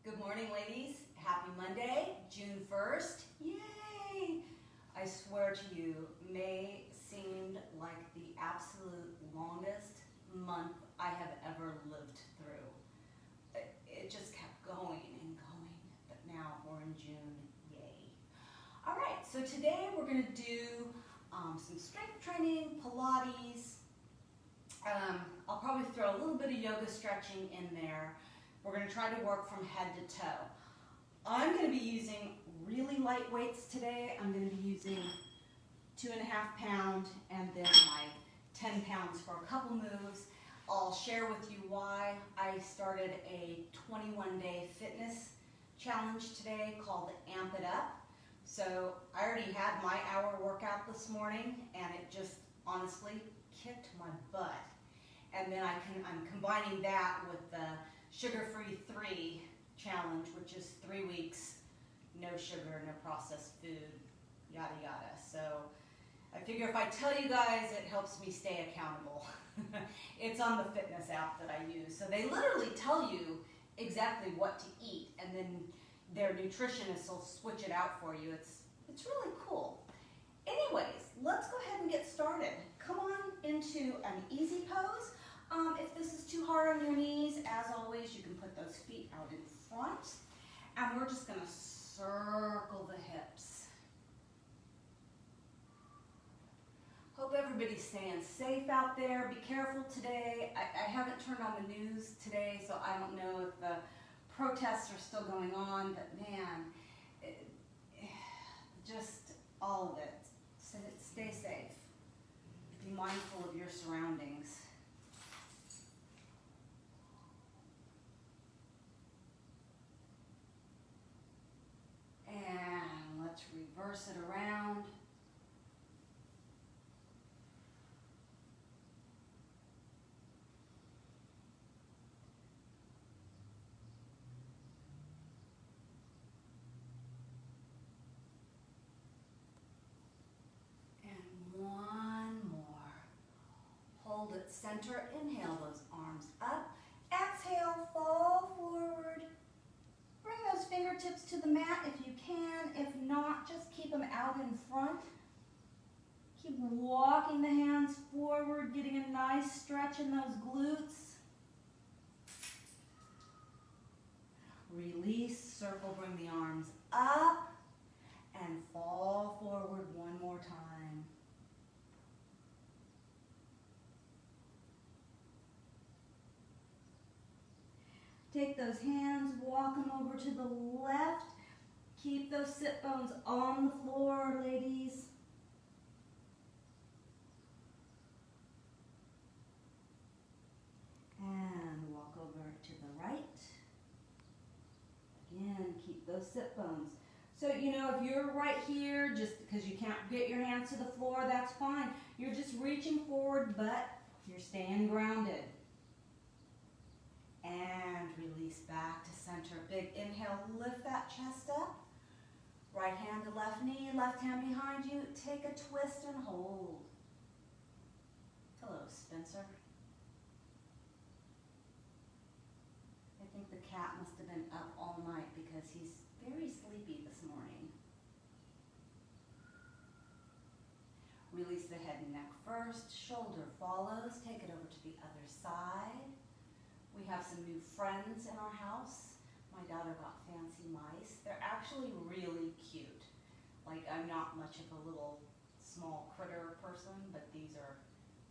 Good morning, ladies. Happy Monday, June 1st. Yay! I swear to you, May seemed like the absolute longest month I have ever lived through. It just kept going and going, but now we're in June. Yay. All right, so today we're going to do some strength training, Pilates. I'll probably throw a little bit of yoga stretching in there. We're going to try to work from head to toe. I'm going to be using really light weights today. I'm going to be using 2.5 pounds and then like 10 pounds for a couple moves. I'll share with you why I started a 21-day fitness challenge today called Amp It Up. So I already had my hour workout this morning and it just honestly kicked my butt. And then I'm combining that with the Sugar-Free 3 challenge, which is 3 weeks, no sugar, no processed food, yada yada. So I figure if I tell you guys, it helps me stay accountable. It's on the fitness app that I use. So they literally tell you exactly what to eat, and then their nutritionist will switch it out for you. It's really cool. Anyways, let's go ahead and get started. Come on into an easy pose. If this is too hard on your knees, as always, you can put those feet out in front. And we're just going to circle the hips. Hope everybody's staying safe out there. Be careful today. I haven't turned on the news today, so I don't know if the protests are still going on. But man, just all of it. Stay safe. Be mindful of your surroundings. And let's reverse it around. And one more. Hold it center. Inhale those arms up. Exhale, fall forward. Bring those fingertips to the mat if you can. If not, just keep them out in front. Keep walking the hands forward, getting a nice stretch in those glutes. Release, circle, bring the arms up, and fall forward one more time. Take those hands, walk them over to the left. Keep those sit bones on the floor, ladies. And walk over to the right. Again, keep those sit bones. So, you know, if you're right here, just because you can't get your hands to the floor, that's fine. You're just reaching forward, but you're staying grounded. And release back to center. Big inhale, lift that chest up. Right hand to left knee, left hand behind you. Take a twist and hold. Hello, Spencer. I think the cat must have been up all night because he's very sleepy this morning. Release the head and neck first. Shoulder follows. Take it over to the other side. We have some new friends in our house. My daughter got fancy mice. They're actually really cute. Like, I'm not much of a little small critter person, but these are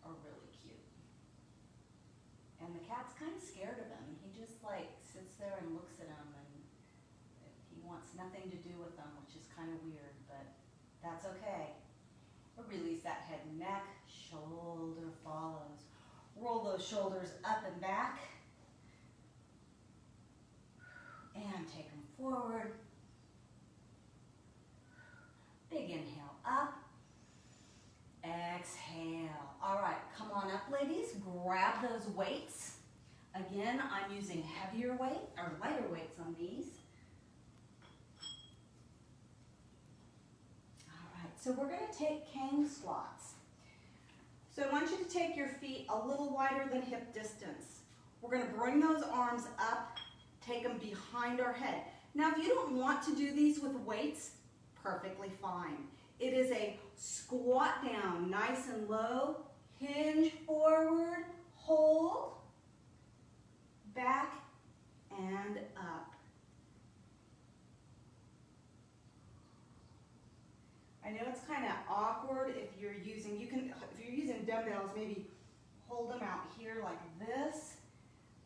really cute. And the cat's kind of scared of them. He just like sits there and looks at them, and he wants nothing to do with them, which is kind of weird, but that's okay. Release that head and neck. Shoulder follows. Roll those shoulders up and back. And take them forward. Big inhale up. Exhale. All right, come on up, ladies. Grab those weights. Again, I'm using heavier weight or lighter weights on these. All right, so we're going to take king squats. So I want you to take your feet a little wider than hip distance. We're going to bring those arms up. take them behind our head. Now, if you don't want to do these with weights, perfectly fine. It is a squat down, nice and low, hinge forward, hold, back, and up. I know it's kind of awkward if you're using, if you're using dumbbells, maybe hold them out here like this.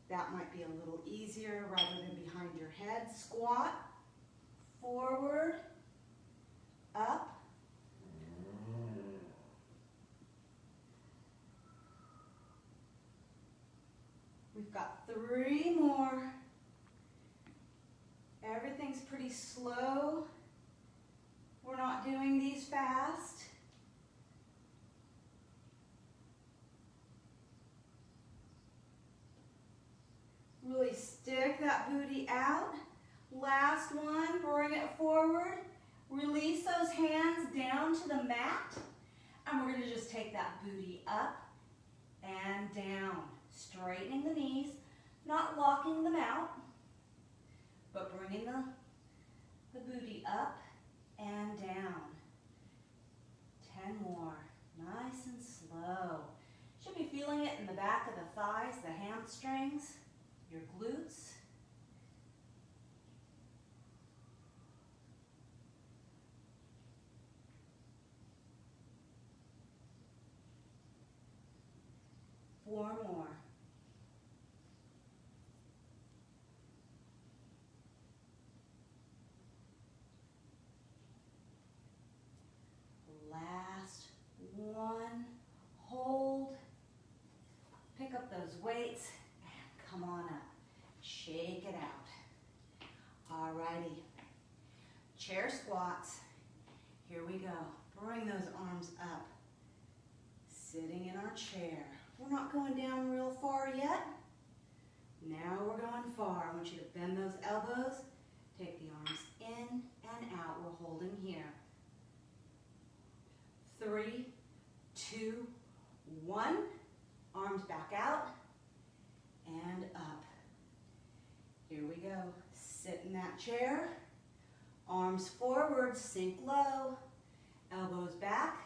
That might be a little easier rather than behind your head. Squat, forward, up. We've got 3 more. Everything's pretty slow. We're not doing these fast. Really stick that booty out. Last one, bring it forward. Release those hands down to the mat. And we're going to just take that booty up and down. Straightening the knees, not locking them out, but bringing the booty up and down. 10 more. Nice and slow. Should be feeling it in the back of the thighs, the hamstrings, your glutes. Four more. Last one. Hold. Pick up those weights and come on up. Shake it out. Alrighty. Chair squats. Here we go. Bring those arms up. Sitting in our chair. We're not going down real far yet. Now we're going far. I want you to bend those elbows. Take the arms in and out. We're holding here. 3, 2, 1. Arms back out and up. Here we go. Sit in that chair. Arms forward, sink low. Elbows back,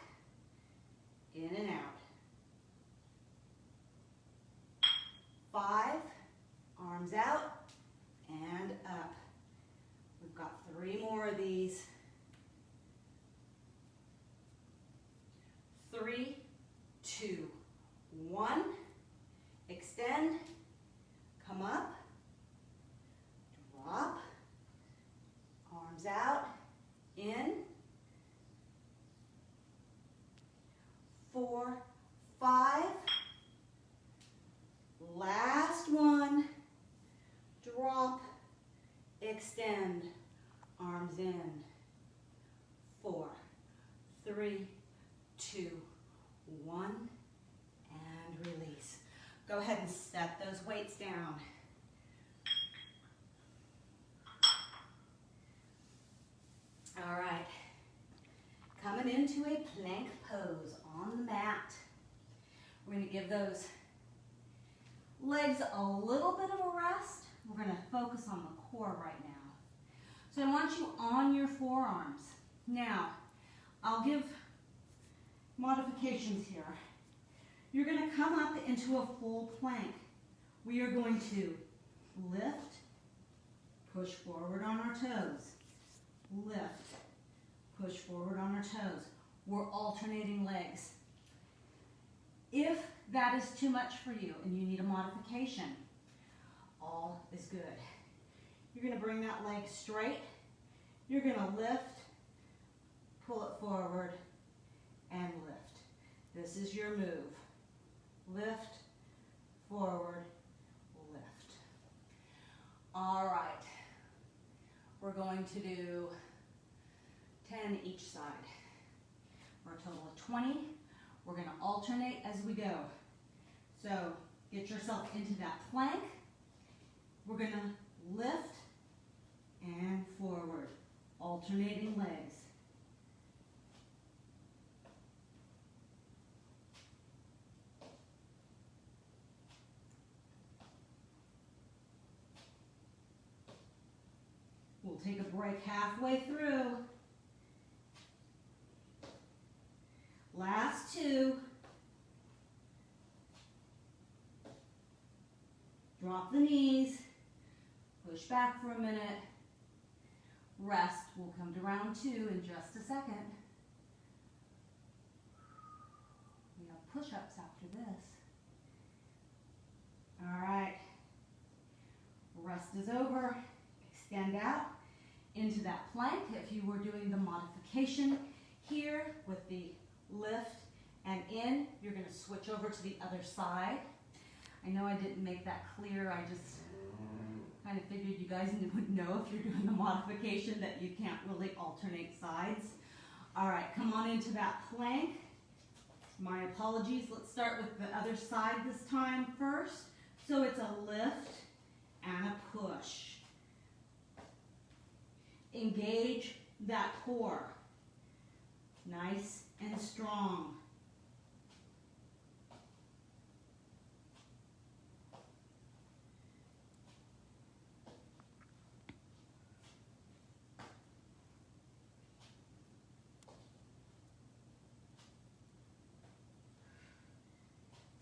in and out. 5, arms out and up. We've got 3 more of these. 3, 2, 1. Extend, come up, drop, arms out, in. 4, 5. Last one. Drop, extend, arms in. 4, 3, 2, 1, and release. Go ahead and set those weights down. All right. Coming into a plank pose on the mat. We're going to give those legs a little bit of a rest. We're going to focus on the core right now. So I want you on your forearms. Now, I'll give modifications here. You're going to come up into a full plank. We are going to lift, push forward on our toes, lift, push forward on our toes. We're alternating legs. If that is too much for you and you need a modification, all is good. You're going to bring that leg straight. You're going to lift, pull it forward, and lift. This is your move. Lift, forward, lift. All right. We're going to do 10 each side. For a total of 20. We're going to alternate as we go. So get yourself into that plank. We're going to lift and forward, alternating legs. We'll take a break halfway through. Last two. Drop the knees. Push back for a minute. Rest. We'll come to round two in just a second. We have push-ups after this. All right. Rest is over. Extend out into that plank. If you were doing the modification here with the lift and in, you're going to switch over to the other side. I know I didn't make that clear. I just kind of figured you guys would know if you're doing the modification that you can't really alternate sides. All right, come on into that plank. My apologies. Let's start with the other side this time first. So it's a lift and a push. Engage that core. Nice and strong.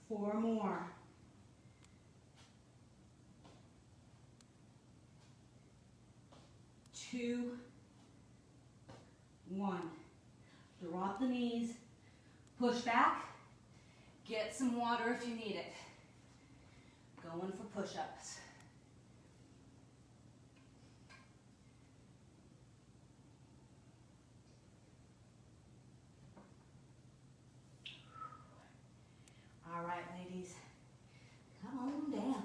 Four more. 2, 1. Drop the knees, push back, get some water if you need it. Going for push-ups. All right, ladies, come on down.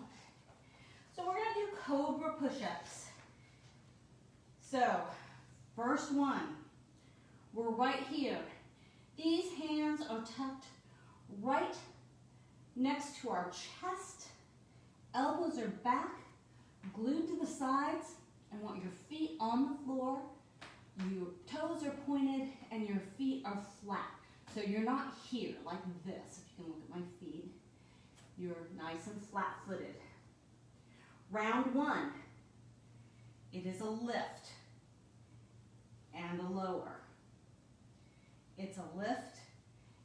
So we're gonna do cobra push-ups. So, first one, we're right here. These hands are tucked right next to our chest. Elbows are back, glued to the sides. I want your feet on the floor. Your toes are pointed and your feet are flat. So you're not here like this. If you can look at my feet, you're nice and flat-footed. Round one, it is a lift and a lower. It's a lift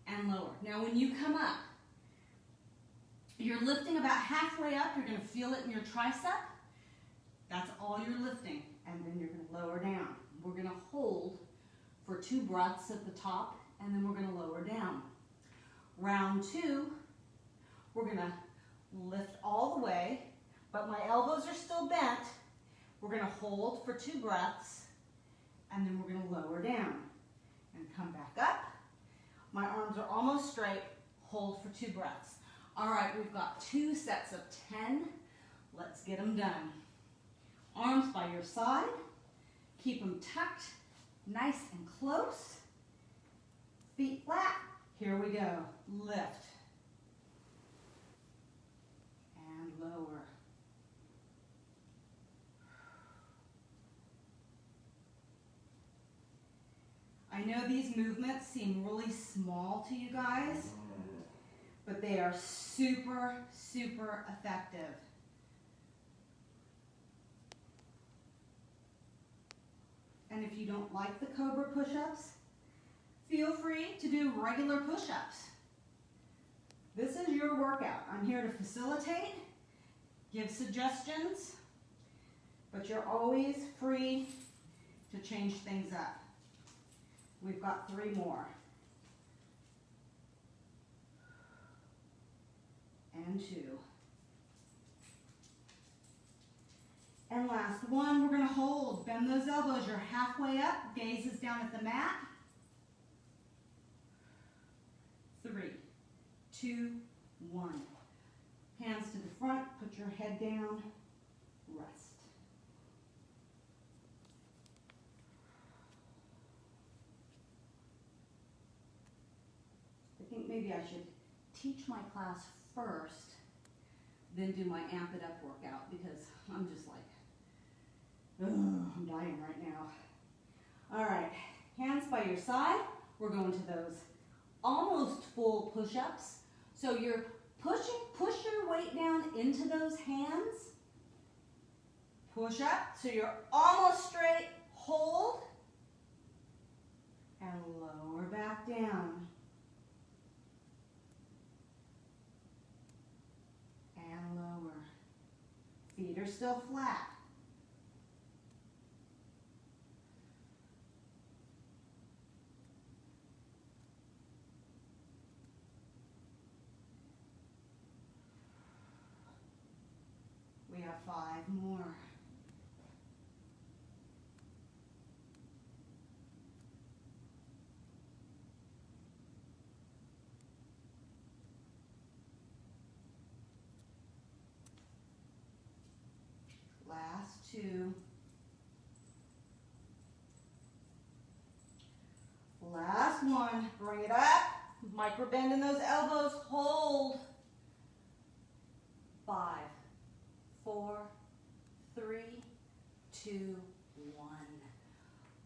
and lower. Now when you come up, you're lifting about halfway up. You're going to feel it in your tricep. That's all you're lifting. And then you're going to lower down. We're going to hold for 2 breaths at the top, and then we're going to lower down. Round two, we're going to lift all the way, but my elbows are still bent. We're going to hold for 2 breaths, and then we're going to lower down and come back up. My arms are almost straight. Hold for 2 breaths. All right, we've got 2 sets of 10. Let's get them done. Arms by your side. Keep them tucked, nice and close. Feet flat. Here we go. Lift and lower. I know these movements seem really small to you guys, but they are super, super effective. And if you don't like the cobra push-ups, feel free to do regular push-ups. This is your workout. I'm here to facilitate, give suggestions, but you're always free to change things up. We've got 3 more. And 2. And last one, we're going to hold. Bend those elbows. You're halfway up. Gaze is down at the mat. 3, 2, 1. Hands to the front. Put your head down. Rest. I think maybe I should teach my class first, then do my amp it up workout, because I'm just like, I'm dying right now. All right, hands by your side. We're going to those almost full push-ups. So you're push your weight down into those hands. Push up so you're almost straight. Hold. And lower back down. And lower. Feet are still flat. We have 5 more. Last 2. Last 1. Bring it up. Micro bend in those elbows. Hold. 5, 4, 3, 2, 1.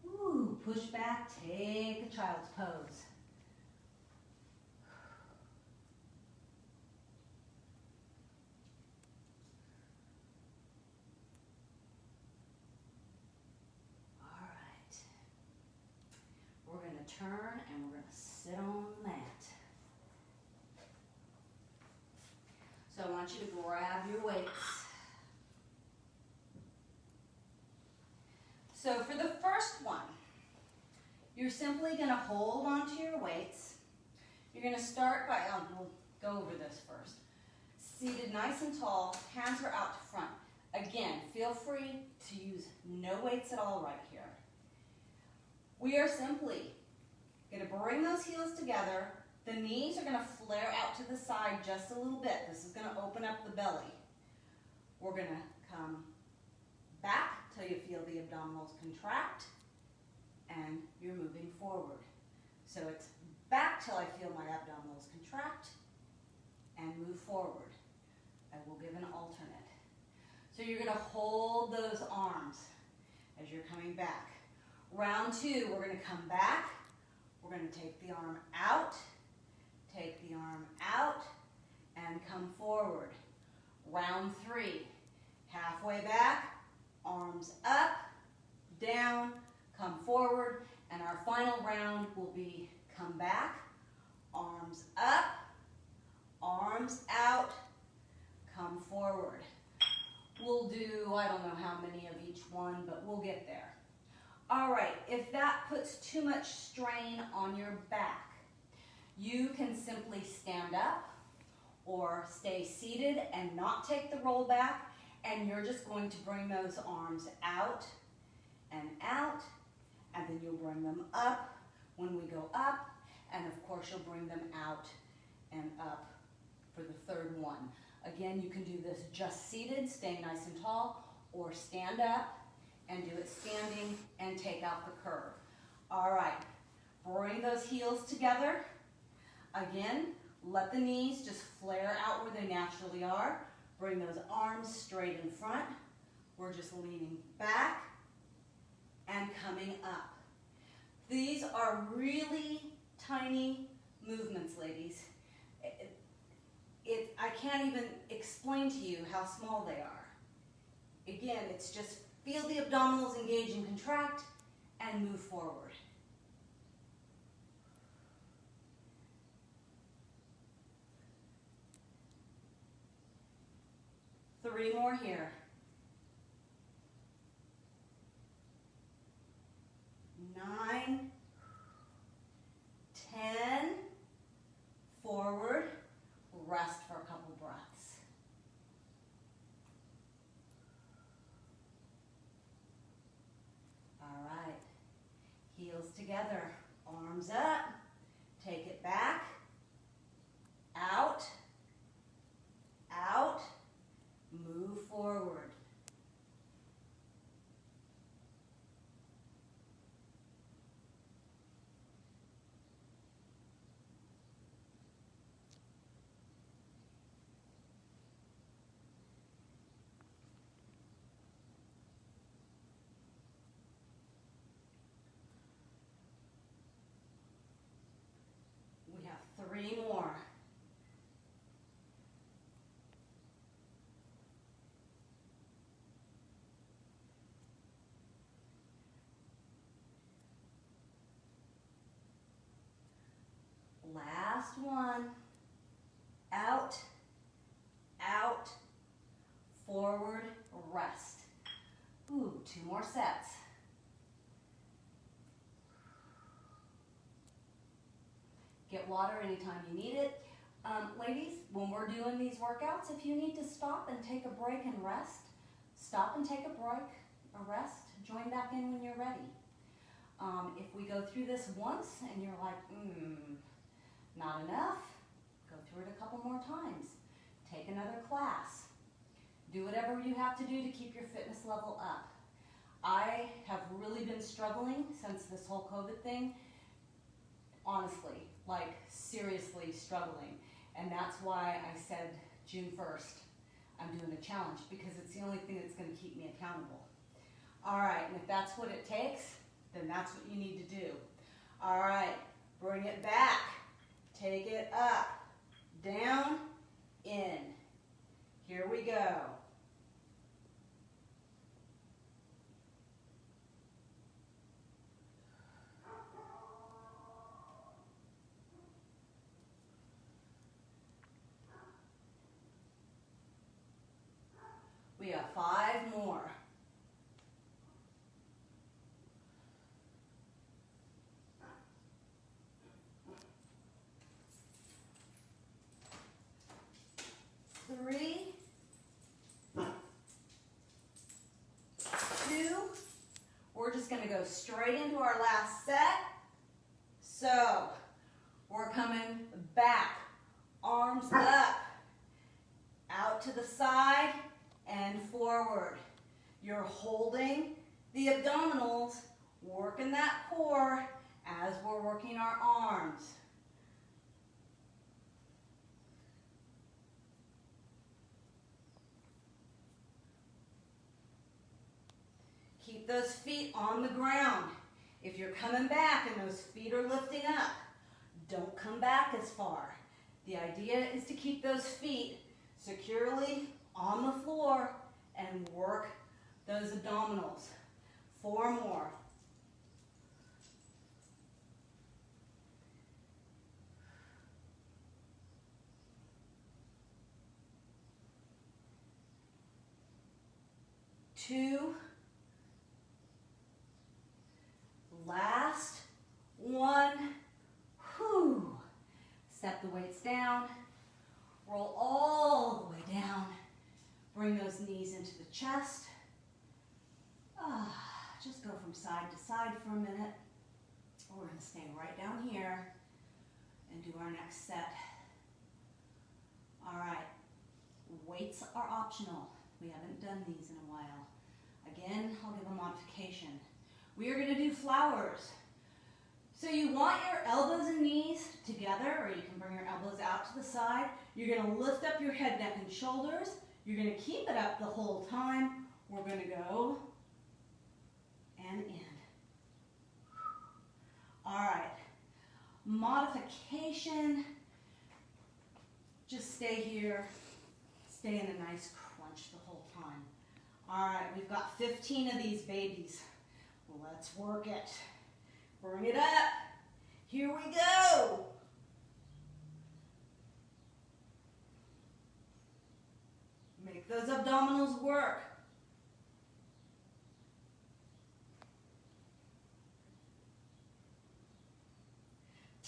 Ooh, push back, take a child's pose. All right. We're going to turn and we're going to sit on the mat. So I want you to grab your weights. So for the first one, you're simply going to hold onto your weights. You're going to start by, we'll go over this first. Seated nice and tall, hands are out to front. Again, feel free to use no weights at all right here. We are simply going to bring those heels together. The knees are going to flare out to the side just a little bit. This is going to open up the belly. We're going to come back till you feel the abdominals contract, and you're moving forward. So it's back till I feel my abdominals contract, and move forward. I will give an alternate. So you're going to hold those arms as you're coming back. Round 2, we're going to come back. We're going to take the arm out, take the arm out, and come forward. Round 3, halfway back, arms up, down, come forward, and our final round will be come back, arms up, arms out, come forward. We'll do, I don't know how many of each one, but we'll get there. All right, if that puts too much strain on your back, you can simply stand up or stay seated and not take the roll back, and you're just going to bring those arms out, and then you'll bring them up when we go up, and of course you'll bring them out and up for the third one. Again, you can do this just seated, staying nice and tall, or stand up and do it standing and take out the curve. All right, bring those heels together. Again, let the knees just flare out where they naturally are. Bring those arms straight in front. We're just leaning back and coming up. These are really tiny movements, ladies. I can't even explain to you how small they are. Again, it's just feel the abdominals engage and contract and move forward. Three more here. 9, 10, forward, rest for a couple breaths. All right, heels together, arms up, take it back, out, out, move forward. 2 more sets. Get water anytime you need it. Ladies, when we're doing these workouts, if you need to stop and take a break and rest, stop and take a break, a rest, join back in when you're ready. If we go through this once and you're like, not enough, go through it a couple more times. Take another class. Do whatever you have to do to keep your fitness level up. I have really been struggling since this whole COVID thing, honestly, like seriously struggling. And that's why I said June 1st, I'm doing a challenge, because it's the only thing that's going to keep me accountable. All right, and if that's what it takes, then that's what you need to do. All right, bring it back. Take it up, down, in. Here we go. We have 5 more. Three, 2. We're just going to go straight into our last set. So, we're coming back, arms up, out to the side, and forward. You're holding the abdominals, working that core as we're working our arms. Keep those feet on the ground. If you're coming back and those feet are lifting up, don't come back as far. The idea is to keep those feet securely on the floor and work those abdominals. 4 more. Two. Last 1. Whew. Step the weights down. Roll all the way down. Bring those knees into the chest. Just go from side to side for a minute. We're going to stay right down here and do our next set. All right. Weights are optional. We haven't done these in a while. Again, I'll give a modification. We are going to do flowers. So you want your elbows and knees together, or you can bring your elbows out to the side. You're going to lift up your head, neck, and shoulders. You're going to keep it up the whole time. We're going to go and in. All right. Modification. Just stay here. Stay in a nice crunch the whole time. All right, we've got 15 of these babies. Let's work it. Bring it up. Here we go. Make those abdominals work.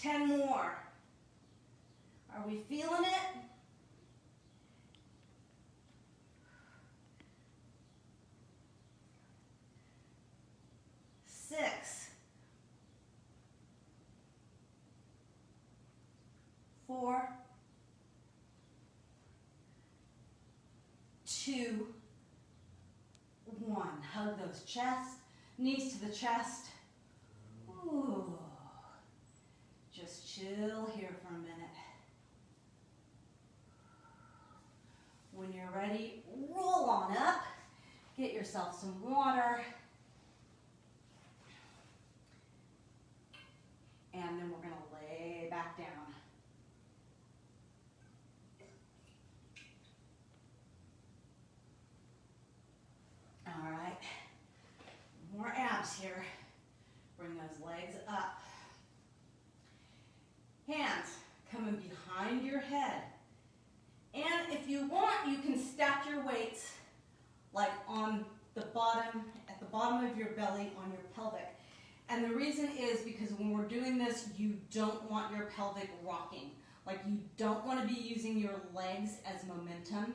Ten more. Are we feeling it? 6. 4. 2. 1. Hug those chests, knees to the chest. Ooh. Just chill here for a minute. When you're ready, roll on up. Get yourself some water. And then we're going to lay back down. All right. More abs here. Bring those legs up. Hands coming behind your head. And if you want, you can stack your weights like on the bottom, at the bottom of your belly on your pelvic. And the reason is because when we're doing this, you don't want your pelvic rocking. Like you don't want to be using your legs as momentum.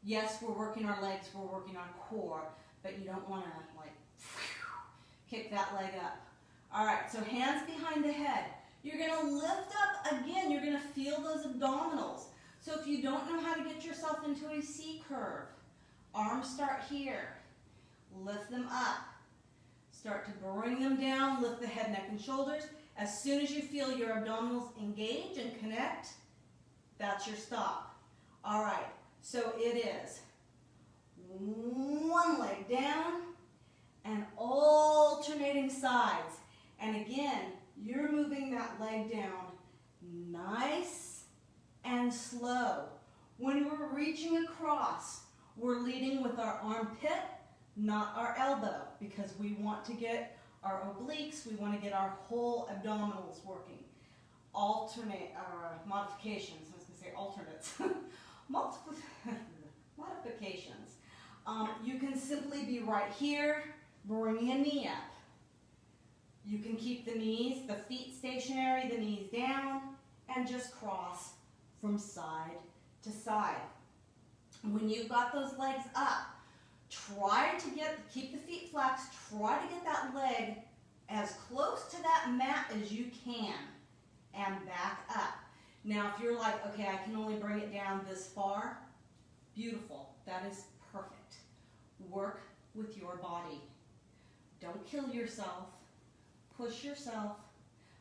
Yes, we're working our legs, we're working our core, but you don't want to like kick that leg up. All right, so hands behind the head. You're going to lift up again. You're going to feel those abdominals. So if you don't know how to get yourself into a C curve, arms start here. Lift them up. Start to bring them down. Lift the head, neck, and shoulders. As soon as you feel your abdominals engage and connect, that's your stop. All right, so it is one leg down and alternating sides. And again, you're moving that leg down nice and slow. When we're reaching across, we're leading with our armpit, not our elbow, because we want to get our obliques, we want to get our whole abdominals working. Modifications, I was going to say alternates. Modifications. You can simply be right here, bringing a knee up. You can keep the knees, the feet stationary, the knees down, and just cross from side to side. When you've got those legs up, try to keep the feet flexed, try to get that leg as close to that mat as you can, and back up. Now, if you're like, okay, I can only bring it down this far, beautiful, that is perfect. Work with your body. Don't kill yourself. Push yourself,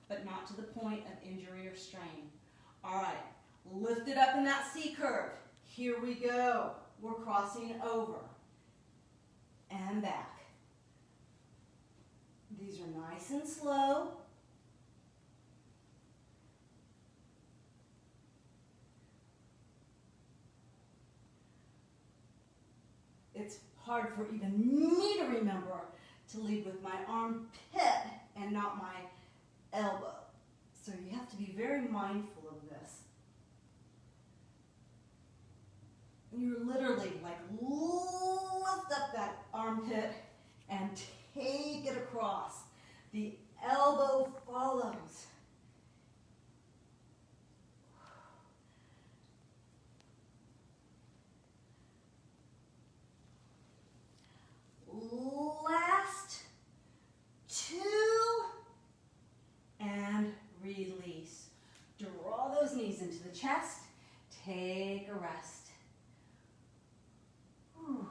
but not to the point of injury or strain. All right, lift it up in that C curve. Here we go. We're crossing over and back. These are nice and slow. It's hard for even me to remember to lead with my armpit and not my elbow. So you have to be very mindful of this. You're literally like lift up that armpit and take it across. The elbow follows. Last two, and release. Draw those knees into the chest. Take a rest. Whew.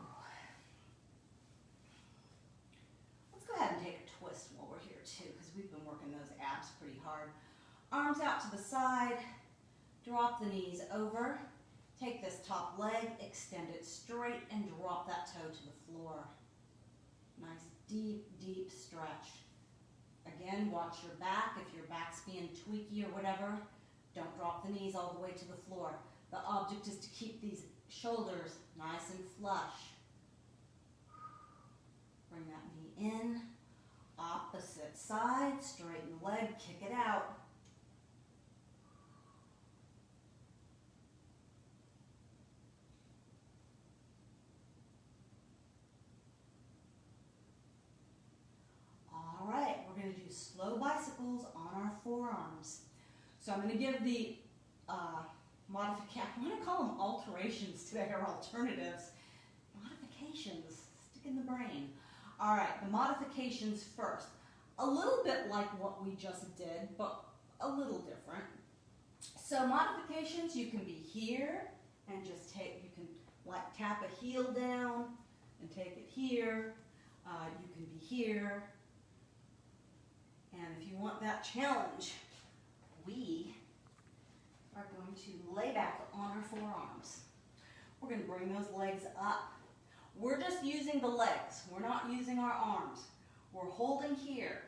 Let's go ahead and take a twist while we're here too, because we've been working those abs pretty hard. Arms out to the side. Drop the knees over. Take this top leg, extend it straight, and drop that toe to the floor. Nice, deep, deep stretch. Again, watch your back. If your back's being tweaky or whatever, don't drop the knees all the way to the floor. The object is to keep these shoulders nice and flush. Bring that knee in. Opposite side, straighten the leg, kick it out. All right, we're going to do slow bicycles on our forearms. So I'm going to give the modification, I'm going to call them alterations today, or alternatives. Modifications, stick in the brain. All right, the modifications first. A little bit like what we just did, but a little different. So modifications, you can be here and just take, you can like tap a heel down and take it here. You can be here. And if you want that challenge, we are going to lay back on our forearms. We're going to bring those legs up. We're just using the legs. We're not using our arms. We're holding here.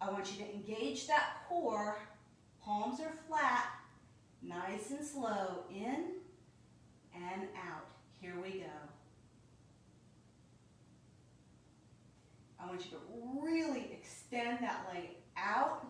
I want you to engage that core. Palms are flat. Nice and slow. In and out. Here we go. I want you to really extend that leg out.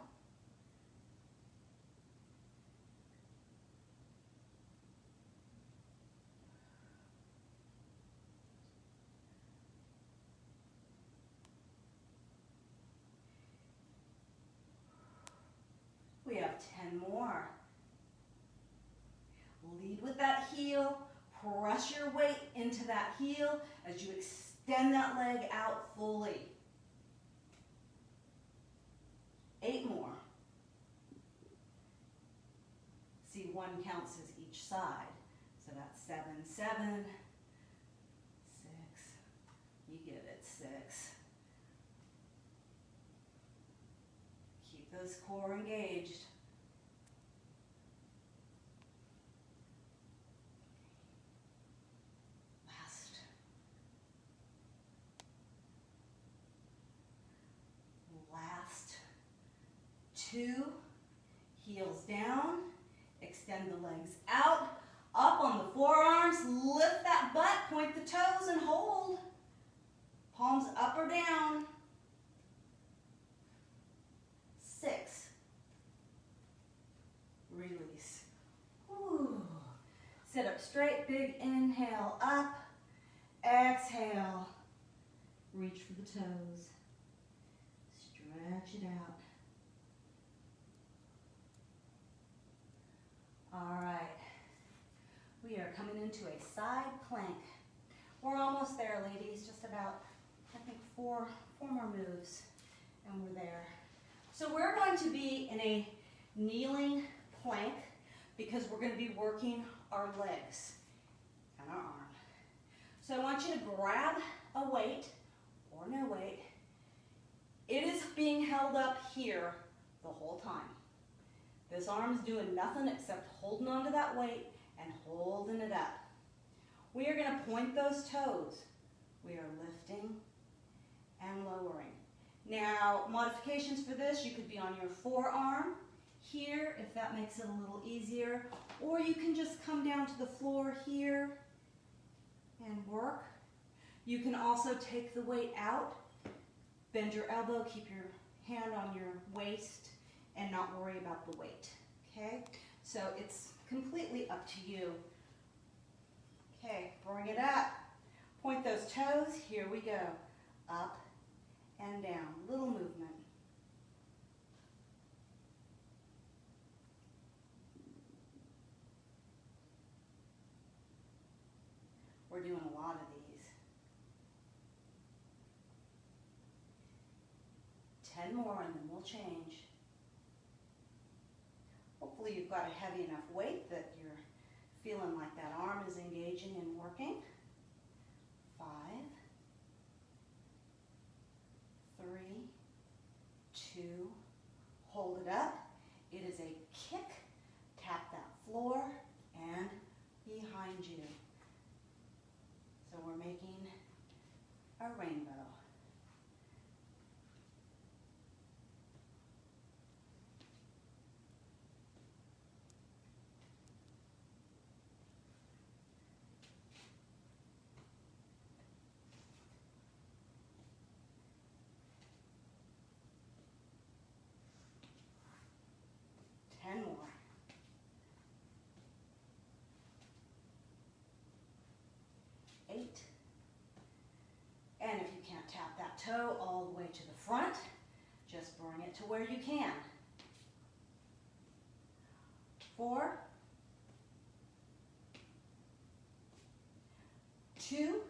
10 more. Lead with that heel. Press your weight into that heel as you extend that leg out fully. 8 more. See, 1 counts as each side. So that's 7, 7, 6. You get it, 6. Keep those core engaged. Last 2. Heels down. Extend the legs out. Up on the forearms. Lift that butt. Point the toes and hold. Palms up or down. 6. Release. Whew. Sit up straight. Big inhale. Up. Exhale. Reach for the toes. Stretch it out. All right. We are coming into a side plank. We're almost there, ladies. Just about, I think, four more moves, and we're there. So we're going to be in a kneeling plank because we're going to be working our legs and our arm. So I want you to grab a weight or no weight. It is being held up here the whole time. This arm is doing nothing except holding onto that weight and holding it up. We are going to point those toes. We are lifting and lowering. Now, modifications for this, you could be on your forearm here, if that makes it a little easier, or you can just come down to the floor here and work. You can also take the weight out, bend your elbow, keep your hand on your waist, and not worry about the weight, okay? So it's completely up to you. Okay, bring it up. Point those toes. Here we go. Up and down. Little movement. We're doing a lot of these. 10 more and then we'll change. Hopefully you've got a heavy enough weight that you're feeling like that arm is engaging and working. 5, 3, 2, hold it up. It is a kick. Tap that floor and behind you. So we're making a rainbow. More. 8. And if you can't tap that toe all the way to the front, just bring it to where you can. 4, 2,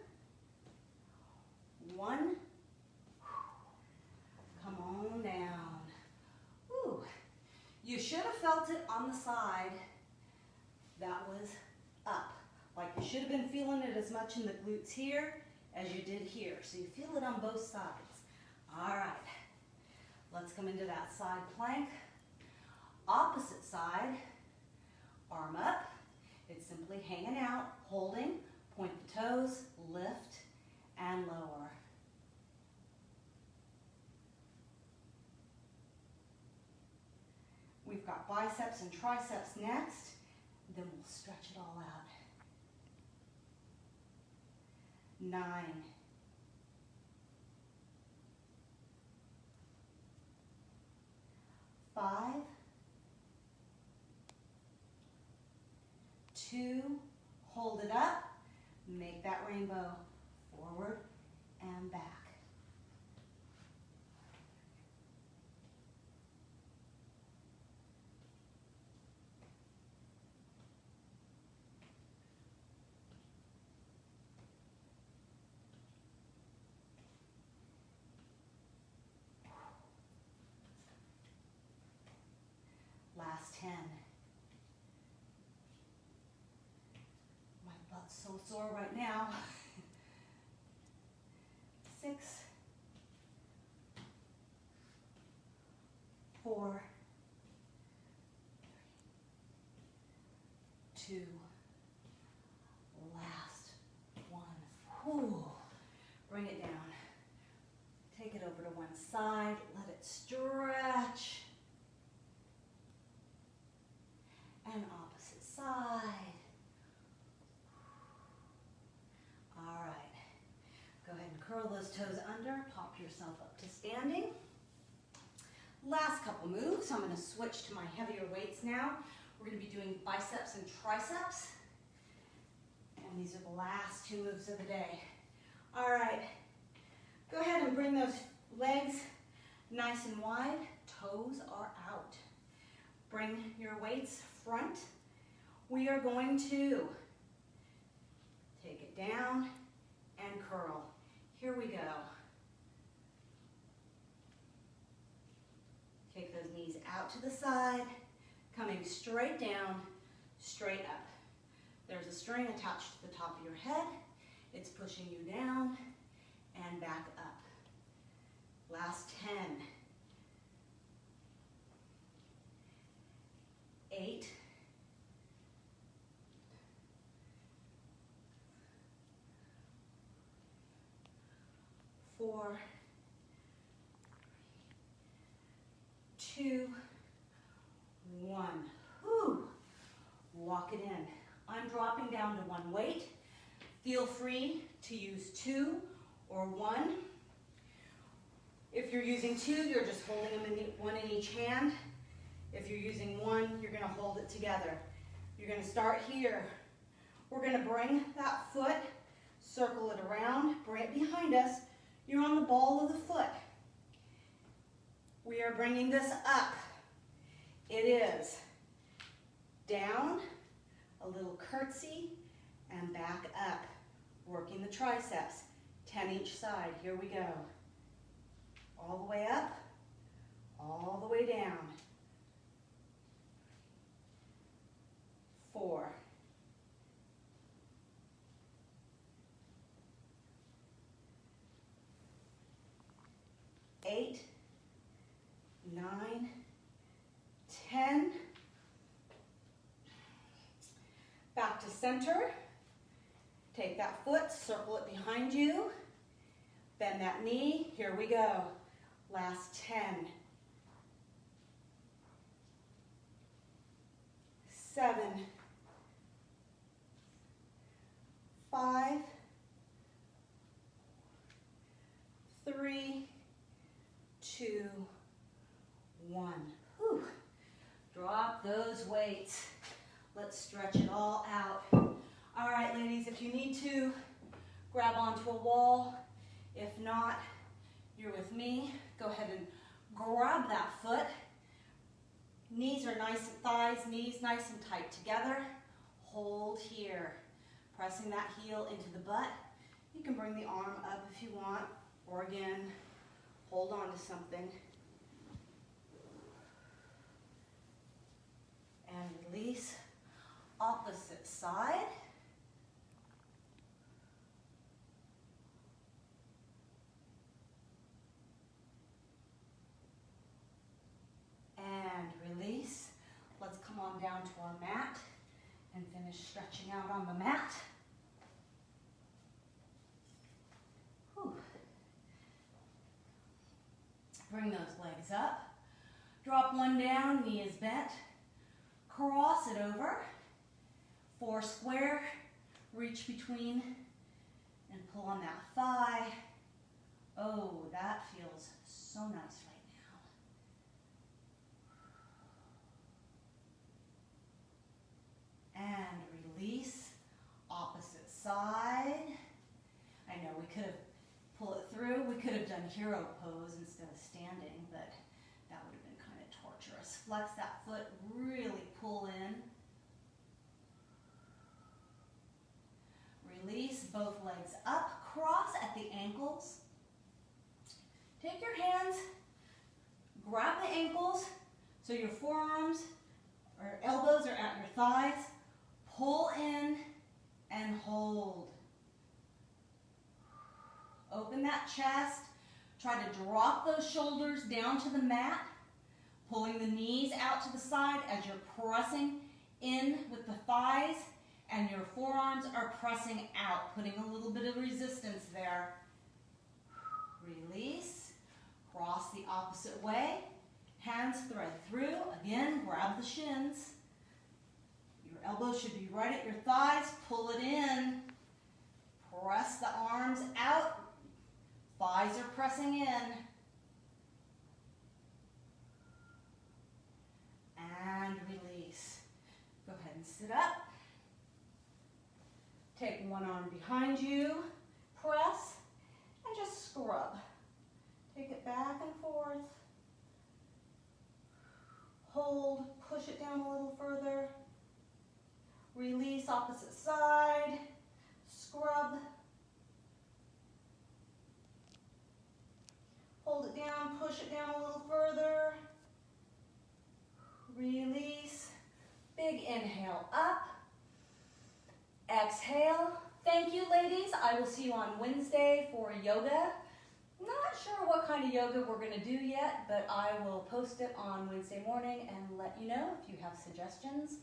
1. Come on down. Whew. You should have felt it on the side that was up. Like you should have been feeling it as much in the glutes here as you did here. So you feel it on both sides. All right, let's come into that side plank. Opposite side, arm up. It's simply hanging out, holding, point the toes, lift, and lower. We've got biceps and triceps next, then we'll stretch it all out. 9, 5, 2, hold it up, make that rainbow forward and back. so sore right now. 6, 4, 2, last one. Whew. Bring it down. Take it over to one side, let it stretch. And opposite side. All right. Go ahead and curl those toes under, pop yourself up to standing. Last couple moves. I'm going to switch to my heavier weights now. We're going to be doing biceps and triceps. And these are the last 2 moves of the day. All right. Go ahead and bring those legs nice and wide. Toes are out. Bring your weights front. We are going to take it down and curl. Here we go. Take those knees out to the side, coming straight down, straight up. There's a string attached to the top of your head. It's pushing you down and back up. Last 10. 8. 4, 2, 1. Whew. Walk it in. I'm dropping down to one weight. Feel free to use 2 or 1. If you're using 2, you're just holding them one in each hand. If you're using 1, you're going to hold it together. You're going to start here. We're going to bring that foot, circle it around, bring it behind us. You're on the ball of the foot. We are bringing this up. It is down, a little curtsy, and back up. Working the triceps, 10 each side. Here we go. All the way up, all the way down. 4, 8, 9, 10. Back to center. Take that foot, circle it behind you. Bend that knee. Here we go. Last 10. 7, 5, 3, 2, 1. Whew. Drop those weights. Let's stretch it all out. All right, ladies, if you need to, grab onto a wall. If not, you're with me. Go ahead and grab that foot. Knees are nice, thighs, knees nice and tight together. Hold here. Pressing that heel into the butt. You can bring the arm up if you want, or again, hold on to something. And release. Opposite side. And release. Let's come on down to our mat and finish stretching out on the mat. Whew. Bring those legs up. Drop one down, knee is bent. Cross it over. 4 square. Reach between and pull on that thigh. Oh, that feels so nice right now. And release. Opposite side. I know we could have pulled it through. We could have done hero pose instead of standing, but that would have been kind of torturous. Flex that foot, really pull in. Release, both legs up, cross at the ankles. Take your hands, grab the ankles so your forearms or elbows are at your thighs. Pull in and hold. Open that chest. Try to drop those shoulders down to the mat, pulling the knees out to the side as you're pressing in with the thighs, and your forearms are pressing out, putting a little bit of resistance there. Release. Cross the opposite way. Hands thread through. Again, grab the shins. Your elbows should be right at your thighs. Pull it in. Press the arms out. Thighs are pressing in. And release. Go ahead and sit up. Take one arm behind you. Press. And just scrub. Take it back and forth. Hold. Push it down a little further. Release, opposite side. Scrub. Hold it down, push it down a little further. Release. Big inhale up. Exhale. Thank you, ladies. I will see you on Wednesday for yoga. Not sure what kind of yoga we're going to do yet, but I will post it on Wednesday morning and let you know. If you have suggestions,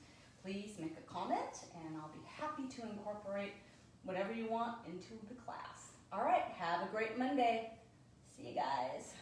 please make a comment, and I'll be happy to incorporate whatever you want into the class. All right, have a great Monday. See you guys.